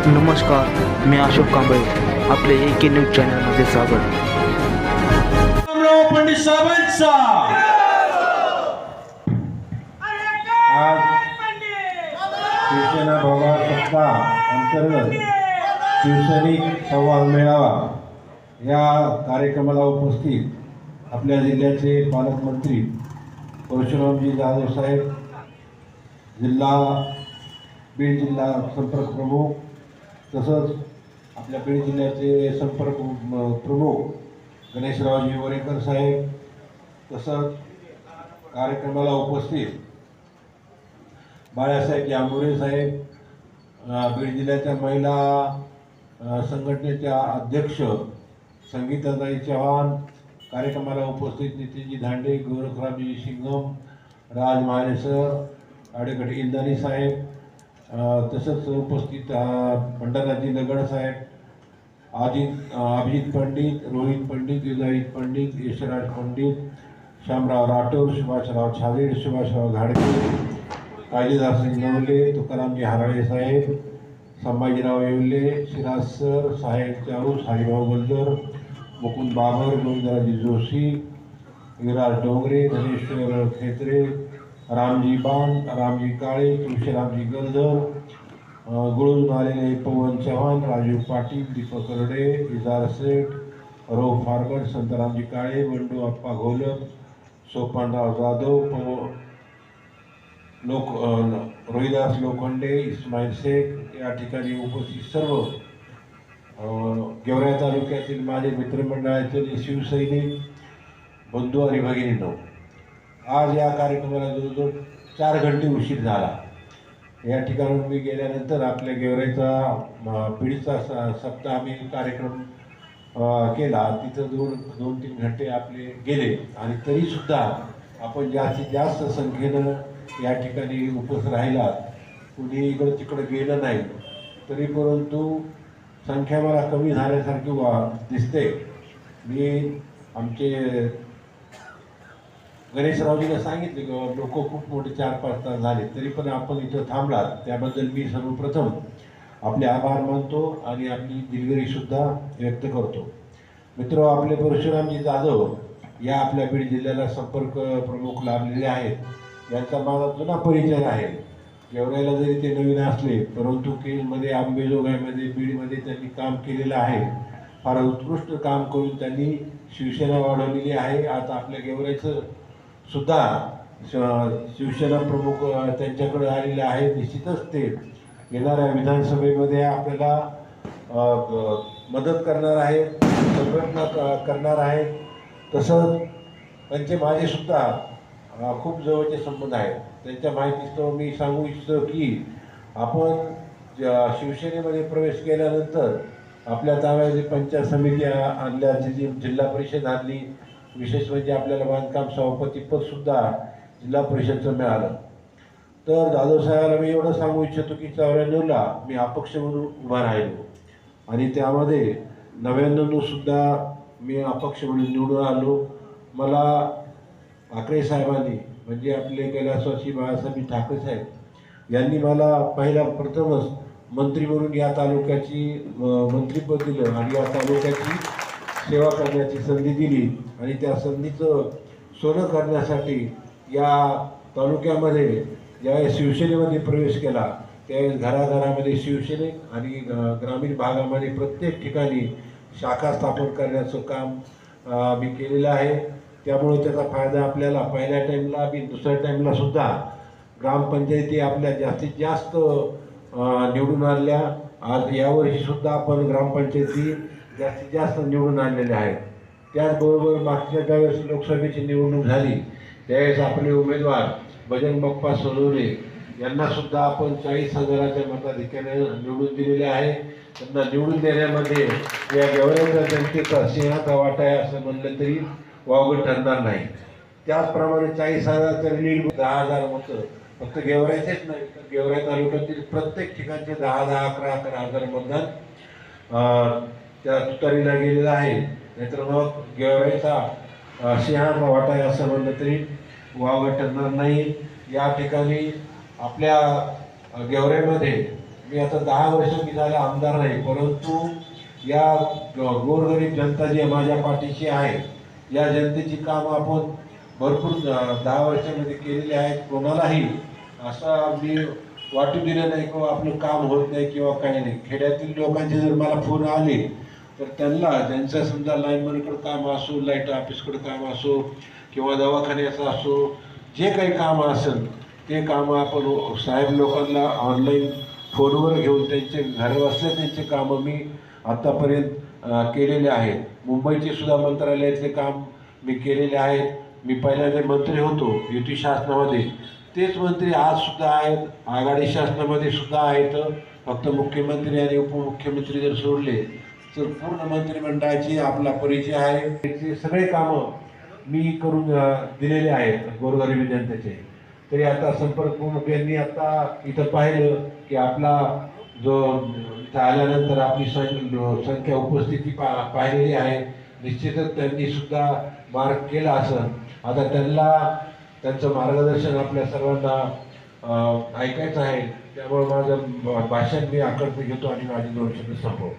नमस्कार, मी अशोक कांबळे. आपले AK news चॅनलमध्ये स्वागत. पंडित साहेबांचा आज शिवसेना भोगा सप्ताह अंतर्गत शिवसैनिक संवाद मेळावा या कार्यक्रमाला उपस्थित आपल्या जिल्ह्याचे पालकमंत्री परशुरामजी जाधव साहेब, बीड जिल्हा संपर्क प्रमुख, तसंच आपल्या बीड जिल्ह्याचे संपर्क प्रमुख गणेशरावजी वरेकर साहेब, तसंच कार्यक्रमाला उपस्थित बाळासाहेब जांभुरे साहेब, बीड जिल्ह्याच्या महिला संघटनेच्या अध्यक्ष संगीताताई चव्हाण, कार्यक्रमाला उपस्थित नितीनजी धांडे, गोरखरामजी शिंगम, राज महाले सर, ॲडव्होकेट इंदानी साहेब, तसंच उपस्थित पंढरनाथजी नगड साहेब, अभिजित पंडित, रोहित पंडित, विलाहित पंडित, यशराज पंडित, श्यामराव राठोड, सुभाषराव छादेड, सुभाषराव घाडगे, काळजीदास नवले, तुकारामजी हराळे साहेब, संभाजीराव येवले, सिराज सर, साहेब चाऊस, हरिभाऊ गोलदर, मुकुंद बाबर, गोविंदराजी जोशी, विराज डोंगरे, धनेश्वर खेत्रे, रामजी बाण, रामजी काळे, तुळशीरामजी गलदर, गुळून आलेले पवन चव्हाण, राजू पाटील, दीपक करडे, इजार सेठ, रौ फार्मर, संतरामजी काळे, बंडू अप्पा घोलप, सोपानराव जाधव, रोहिदास लोखंडे, इस्माईल शेख या ठिकाणी उपस्थित सर्व गेवराई तालुक्यातील माझे मित्रमंडळातील शिवसैनिक बंधू आणि भगिनींनो, आज या कार्यक्रमाला जवळजवळ 4 घंटे उशीर झाला. या ठिकाणून मी गेल्यानंतर आपल्या गेवराईचा पिढीचा सप्ताह आम्ही कार्यक्रम केला. तिथं 2-3 घंटे आपले गेले आणि तरीसुद्धा आपण जास्तीत जास्त संख्येनं या ठिकाणी उपस्थित राहिलात. कुणी इकडं तिकडं गेलं नाही, तरी परंतु संख्या मला कमी झाल्यासारखी दिसते. मी आमचे गणेशरावजीला सांगितले की लोक खूप मोठे 4-5 तास झाले, तरी पण आपण इथं थांबलात त्याबद्दल मी सर्वप्रथम आपले आभार मानतो आणि आपली दिलगिरीसुद्धा व्यक्त करतो. मित्र, आपले परशुरामजी जाधव या आपल्या बीड जिल्ह्याला संपर्क प्रमुख लाभलेले आहेत. यांचा माझा जुना परिचय आहे. गेवराईला जरी ते नवीन असले, परंतु केजमध्ये, आंबेजोगाईमध्ये, बीडमध्ये त्यांनी काम केलेलं आहे. फार उत्कृष्ट काम करून त्यांनी शिवसेना वाढवलेली आहे. आता आपल्या गेवराईचं सुद्धा शिवसेना प्रमुख त्यांच्याकडे आलेले आहे. निश्चितच ते येणाऱ्या विधानसभेमध्ये आपल्याला मदत करणार आहेत, संघटना करणार आहेत. तसंच त्यांचे माझेसुद्धा खूप जवळचे संबंध आहेत. त्यांच्या माहितीस्तव मी सांगू इच्छितो की आपण शिवसेनेमध्ये प्रवेश केल्यानंतर आपल्या ताब्यात पंचायत समिती आणल्या, जिल्हा परिषद आणली, विशेष म्हणजे आपल्याला बांधकाम सभापतीपदसुद्धा जिल्हा परिषदचं मिळालं. तर जाधवसाहेबाला मी एवढं सांगू इच्छितो की 94ला मी अपक्ष म्हणून उभा राहिलो आणि त्यामध्ये 99सुद्धा मी अपक्ष म्हणून निवडून आलो. मला ठाकरे साहेबांनी, म्हणजे आपले कैलासवासी बाळासाहेब ठाकरे साहेब यांनी मला प्रथमच मंत्री म्हणून या तालुक्याची मंत्रिपद दिलं आणि या तालुक्याची सेवा करण्याची संधी दिली. आणि त्या संधीचं सोनं करण्यासाठी या तालुक्यामध्ये ज्यावेळेस शिवसेनेमध्ये प्रवेश केला, त्यावेळेस घराघरामध्ये शिवसैनिक आणि ग्रामीण भागामध्ये प्रत्येक ठिकाणी शाखा स्थापन करण्याचं काम मी केलेलं आहे. त्यामुळे त्याचा फायदा आपल्याला पहिल्या टाईमला बी दुसऱ्या टाईमला सुद्धा ग्रामपंचायती आपल्या जास्तीत जास्त निवडून आणल्या. आज यावर्षीसुद्धा आपण ग्रामपंचायती जास्तीत जास्त निवडून आणलेल्या आहेत. त्याचबरोबर मागच्या ज्यावेळेस लोकसभेची निवडणूक झाली, त्यावेळेस आपले उमेदवार बजरंग बाप्पा सोनवणे यांनासुद्धा आपण 40,000च्या मताधिक्याने निवडून दिलेले आहे. त्यांना निवडून देण्यामध्ये या गेवराईच्या जनतेचा सिंहाचा वाटा आहे असं म्हणलं तरी वावगं ठरणार नाही. त्याचप्रमाणे 40,000च्या लीड 10,000 मतं फक्त गेवराईचेच नाही, तर गेवराई तालुक्यातील प्रत्येक ठिकाणचे 10,000, 11,000 मतदान त्या तुतारीला गेलेलं आहे. नाहीतर मग गेवराईचा सिंहाचा वाटा आहे असं म्हणलं तरी वावगं ठरणार नाही. या ठिकाणी आपल्या गेवराईमध्ये मी आता 10 वर्ष मी झाले आमदार नाही, परंतु या गोरगरीब जनता जी माझ्या पाठीशी आहे, या जनतेची कामं आपण भरपूर 10 वर्षामध्ये केलेली आहेत. कोणालाही असं मी वाटू दिलं नाही किंवा आपलं काम होत नाही किंवा काही नाही. खेड्यातील लोकांचे जर मला फोन आले तर त्यांना ज्यांचं समजा लाईनमॅनकडं काम असो, लाईट ऑफिसकडं काम असो किंवा दवाखान्याचं असो, जे काही काम असेल ते कामं आपण साहेब लोकांना ऑनलाईन फोनवर घेऊन त्यांचे घर बसल्या त्यांचे कामं मी आत्तापर्यंत केलेले आहेत. मुंबईचे सुद्धा मंत्रालयातले काम मी केलेले आहेत. मी पहिल्यांदा मंत्री होतो युती शासनामध्ये, तेच मंत्री आजसुद्धा आहेत, आघाडी शासनामध्ये सुद्धा आहेत. फक्त मुख्यमंत्री आणि उपमुख्यमंत्री जर सोडले तर पूर्ण मंत्रिमंडळाची आपला परिचय आहे. त्याचे सगळे कामं मी करून दिलेले आहेत गोरगरिबी जनतेचे. तरी आता संपर्क प्रमुख यांनी आता इथं पाहिलं की आपला जो इथं आल्यानंतर आपली संख्या उपस्थिती पाहिलेली आहे. निश्चितच त्यांनी सुद्धा मार्क केला असं. आता त्यांचं मार्गदर्शन आपल्या सर्वांना ऐकायचं आहे. त्यामुळे माझं भाषण मी आकर्षित घेतो आणि माझी 2 शब्द संपवतो.